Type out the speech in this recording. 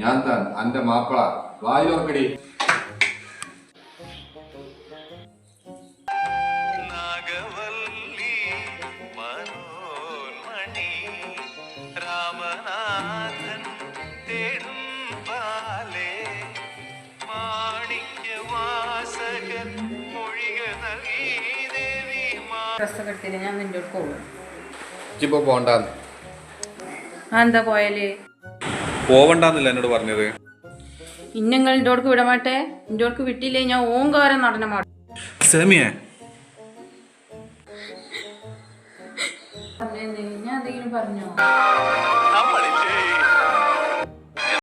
ഞാൻ താൻ അന്റെ മാപ്പിള വായിലോർക്കടി. ഞാൻ നിന്റെ പോകും. ഇപ്പൊ പോണ്ടാന്ന്. എന്താ പോയാല് പോവണ്ടെന്നല്ല എന്നോട് പറഞ്ഞത്. ഇന്നങ്ങൾ ഇൻ്റോർക്ക് വിടമാട്ടെ. ഇൻ്റോർക്ക് വിട്ടില്ലേ ഞാൻ ഓങ്കാരം നടന മാട്ടും. സെമിയെ ഞാൻ എന്തെങ്കിലും പറഞ്ഞോ?